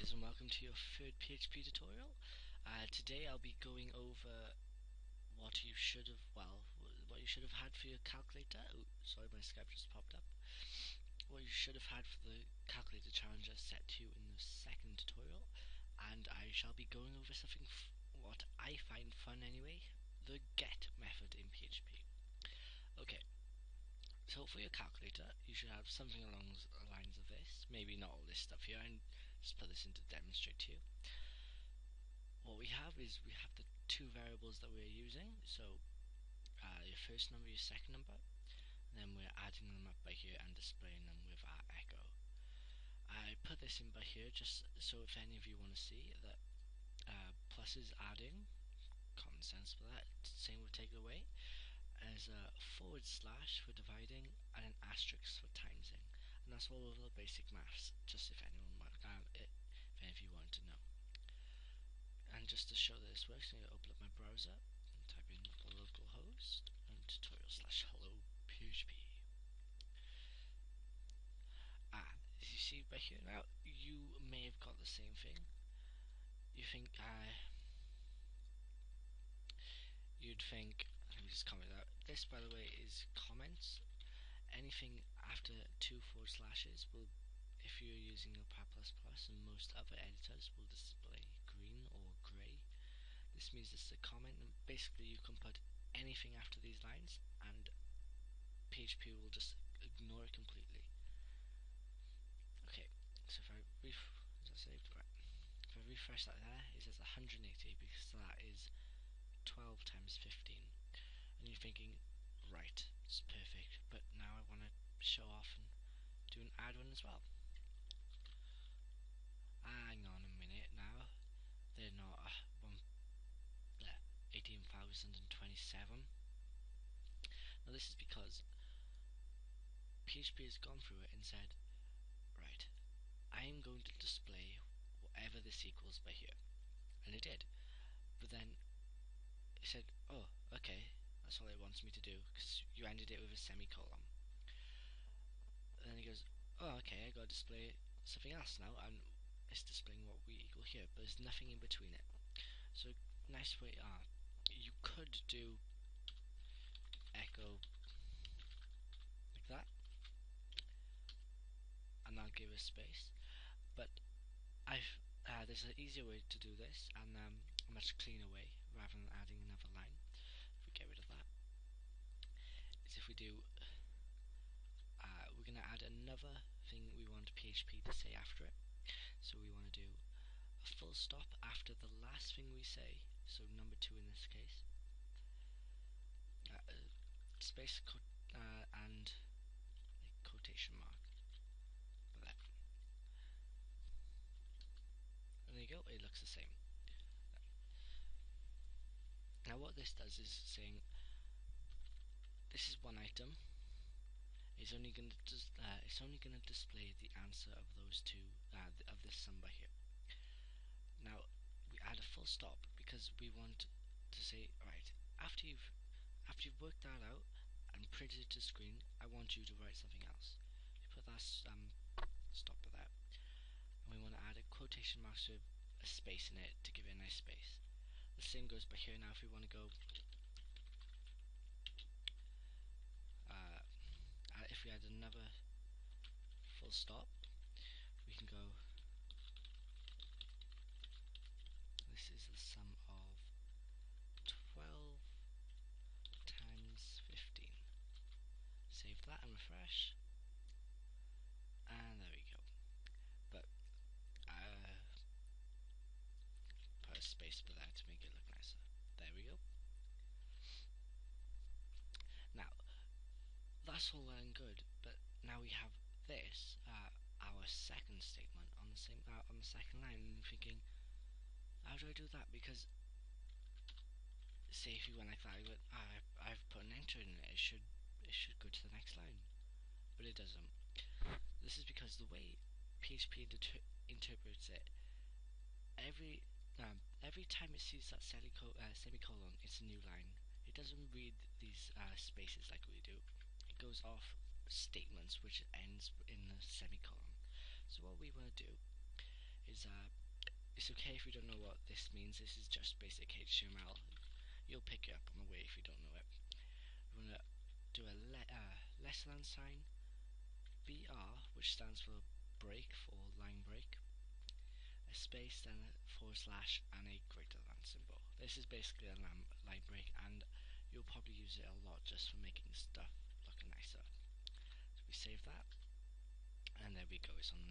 guys, and welcome to your third PHP tutorial. Today I'll be going over what you should have, what you should have had for your calculator. Oh, sorry, my Skype just popped up. What you should have had for the calculator challenge I set to you in the second tutorial, and I shall be going over something what I find fun anyway, the get method in PHP. Okay. So for your calculator, you should have something along the lines of this. Maybe not all this stuff here, and just put this in to demonstrate to you. What we have is we have the two variables that we're using. So your first number, your second number, and then we're adding them up by here and displaying them with our echo. I put this in by here just so if any of you want to see that plus is adding, common sense for that, same with take it away. As a forward slash for dividing and an asterisk for timesing, and that's all of the basic maths. Just if anyone if any of you want to know. And just to show that this works, I'm going to open up my browser and type in localhost and tutorial/hello PHP. As you see by here now, you may have got the same thing. You think you'd think. Let me just comment out. This, by the way, is comments. Anything after 2 forward slashes will, if you're using Notepad++ and most other editors, will display green or grey. This means this is a comment, and basically you can put anything after these lines, and PHP will just ignore it completely. Okay, so if I refresh that there, it says 180 because that is 12 times 15. And you're thinking, right, it's perfect, but now I want to show off and do an add one as well. Hang on a minute now, they're not 18,027. Now this is because PHP has gone through it and said, right, I am going to display whatever this equals by here, and it did, but then it said, oh, okay, that's all it wants me to do, because you ended it with a semicolon. And then it goes, oh, okay, I gotta display something else now, and it's displaying what we equal here, but there's nothing in between it. So, nice way, you could do echo like that, and I'll give a space, but there's an easier way to do this, and a much cleaner way, rather than adding another line. If we get rid of that, is if we do, we're going to add another thing we want PHP to say after it. So we want to do a full stop after the last thing we say, so number 2 in this case, space and a quotation mark. Like that. And there you go, it looks the same. Now what this does is saying this is one item. It's only going to display the answer of those two of this number here. Now we add a full stop because we want to say, right, after you've worked that out and printed it to screen, I want you to write something else. You put that stop at that, and we want to add a quotation mark with a space in it to give it a nice space. The same goes by here. Now if we want to go if we add another full stop, we can go, this is the sum of 12 times 15. Save that and refresh, and there we go. But put a space for that to make it look nicer. There we go. Now that's all well and good, but now we have this, our second statement on the same on the second line, and I'm thinking, how do I do that? Because say if you went like that, you went, I've put an enter in it. It should go to the next line, but it doesn't. This is because the way PHP interprets it, every time it sees that semicolon, it's a new line. It doesn't read these spaces like we do. It goes off statements which ends in the semicolon. So what we want to do is it's okay if you don't know what this means. This is just basic HTML. You'll pick it up on the way if you don't know it. We want to do a less than sign, BR, which stands for break, for line break, a space, then a forward slash, and a greater than symbol. This is basically a line break, and you'll probably use it a lot just for making stuff look nicer. So we save that, and there we go. It's on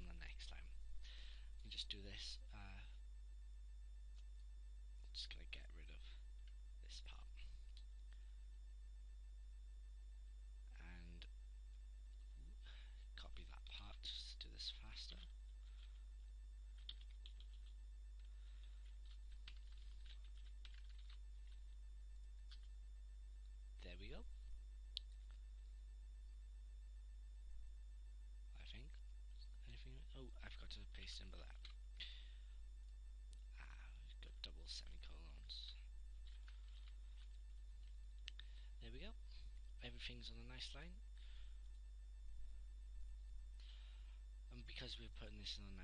the next line. You just do this. Just gonna get rid of this part and copy that part just to do this faster. There we go. I think. Anything? Oh, I forgot to paste in below. We've got double semicolons. There we go. Everything's on a nice line. And because we're putting this on a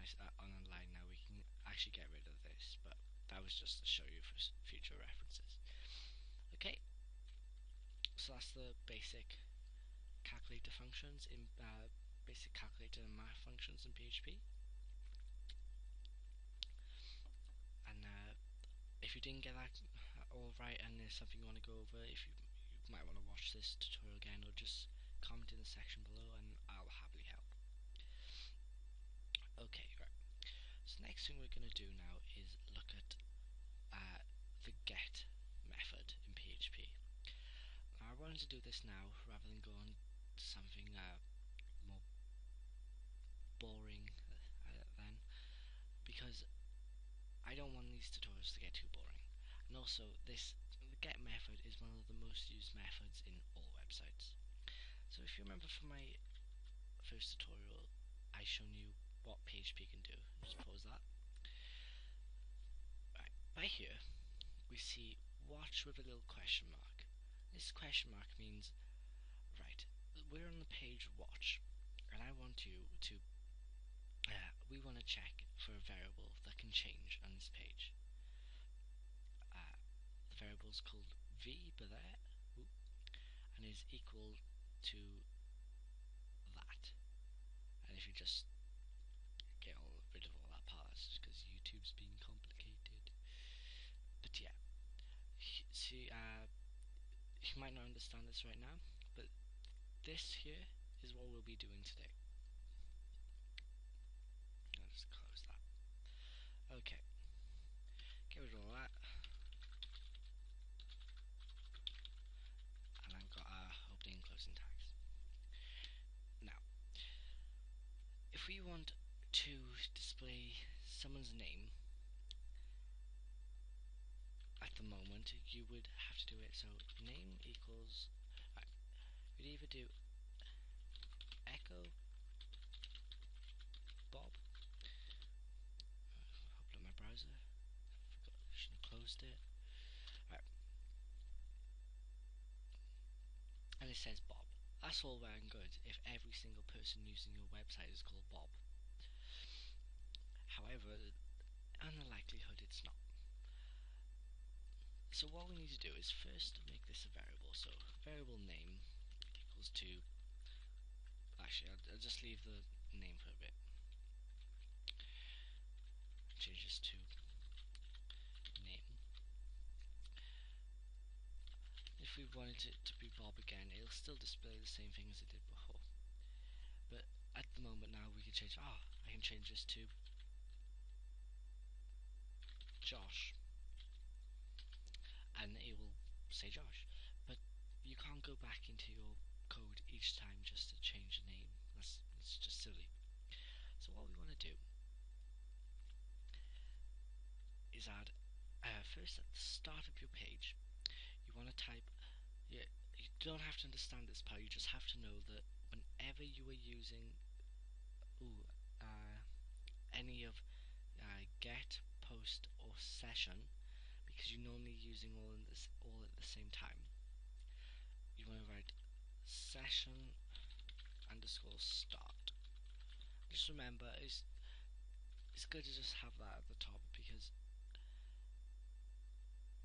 line now, we can actually get rid of this. But that was just to show you for future references. Okay. So that's the basic calculator functions in basic calculator and math functions in PHP. And if you didn't get that all right and there's something you want to go over, if you might want to watch this tutorial again, or just comment in the section below and I'll happily help. Okay, right. So next thing we're going to do now is look at the get method in PHP. Now I wanted to do this now rather than go on to something more boring then, because I don't want these tutorials to get too boring. And also, the get method is one of the most used methods in all websites. So if you remember from my first tutorial, I shown you what PHP can do. Just pause that. Right, by here, we see watch with a little question mark. This question mark means, right, we're on the page watch, and I want you to, we want to check for a variable that can change on this page. The variable is called v, but there, and is equal to that. And if you just get rid of all that part, that's just because YouTube's being complicated. But yeah, see, you might not understand this right now, but this here is what we'll be doing today. I'll just close that. Okay, get rid of all that. And I've got our opening and closing tags. Now, if we want to display someone's name at the moment, you would have to do it. So name equals, right, we'd either do echo Bob. Open up my browser. Should have closed it. Right. And it says Bob. That's all well and good if every single person using your website is called Bob. However, in the likelihood it's not. So what we need to do is first make this a variable. So variable name equals to, actually I'll just leave the name for a bit. Change this to name. If we wanted it to be Bob again, it'll still display the same thing as it did before. But at the moment now we can change, I can change this to Josh. And it will say Josh. But you can't go back into your code each time just to change the name. That's just silly. So what we want to do is add, first at the start of your page, you want to type, you don't have to understand this part, you just have to know that whenever you are using any of get, post or session, because you're normally using all at the same time, you want to write session underscore start. Just remember, it's good to just have that at the top, because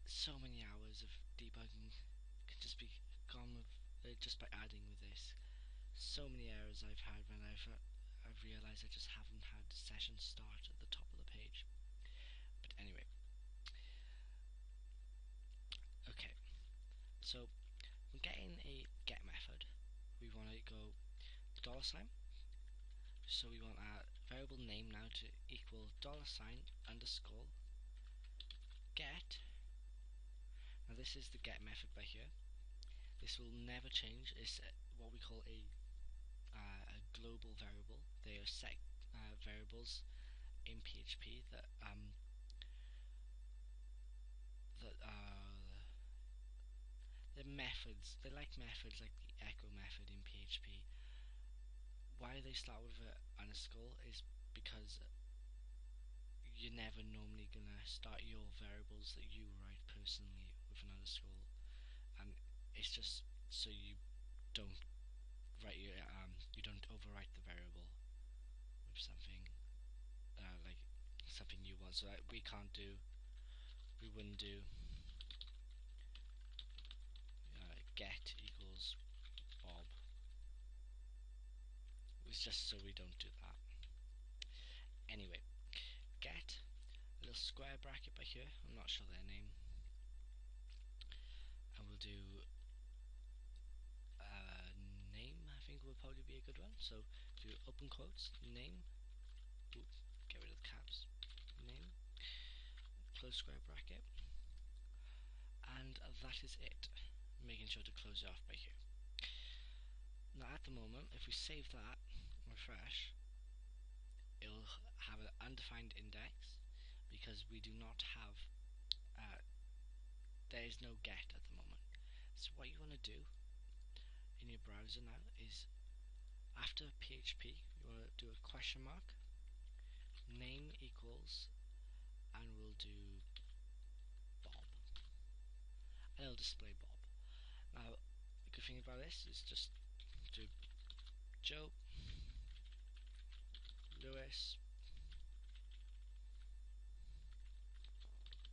so many hours of debugging can just be gone with just by adding with this. So many errors I've had when I've realised I just haven't had session start at the top of the page. But anyway, okay. So when getting a get method, we want to go $sign. So we want our variable name now to equal $sign underscore get. Now this is the get method by here. This will never change. It's what we call a global variable. They are set variables in PHP that they're methods. They like methods like the echo method in PHP. Why they start with an underscore is because you're never normally gonna start your variables that you write personally with an underscore, and it's just so you don't you don't overwrite the variable with something like something you want. So that we wouldn't do get equals Bob. It's just so we don't do that. Anyway, get a little square bracket by here. I'm not sure their name, and we'll do name. I think will probably be a good one. So do open quotes name. Oops, get rid of the caps. Name, close square bracket, and that is it. Making sure to close it off by here. Now at the moment, if we save that, refresh, it'll have an undefined index because we do not have, there is no get at the moment. So what you want to do in your browser now is after PHP, you want to do a question mark, name equals, and we'll do Bob, and it'll display Bob. Now, the good thing about this is just do Joe, Lewis,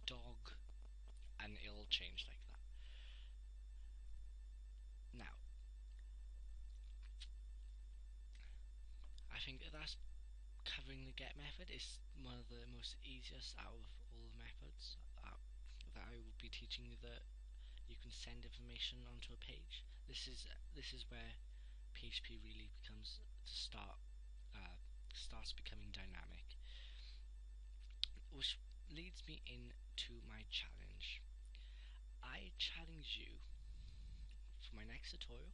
dog, and it'll change like that. Now, I think that's covering the get method. Is one of the most easiest out of all the methods that I will be teaching you, that you can send information onto a page. This is where PHP really becomes starts becoming dynamic, which leads me into my challenge. I challenge you for my next tutorial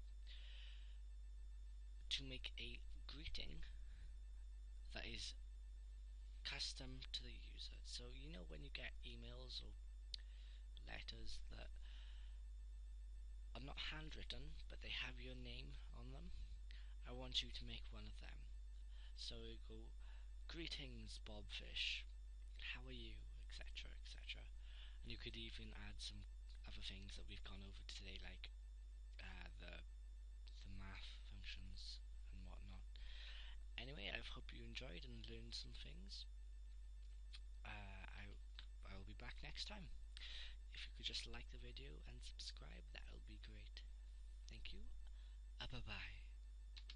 to make a greeting that is custom to the user. So you know when you get emails or letters that are not handwritten but they have your name on them, I want you to make one of them. So you go, greetings Bobfish, how are you, etc, etc. And you could even add some other things that we've gone over today, like the math functions and whatnot. Anyway, I hope you enjoyed and learned some things. I will be back next time. If you could just like the video and subscribe, that will be great. Thank you. Bye bye.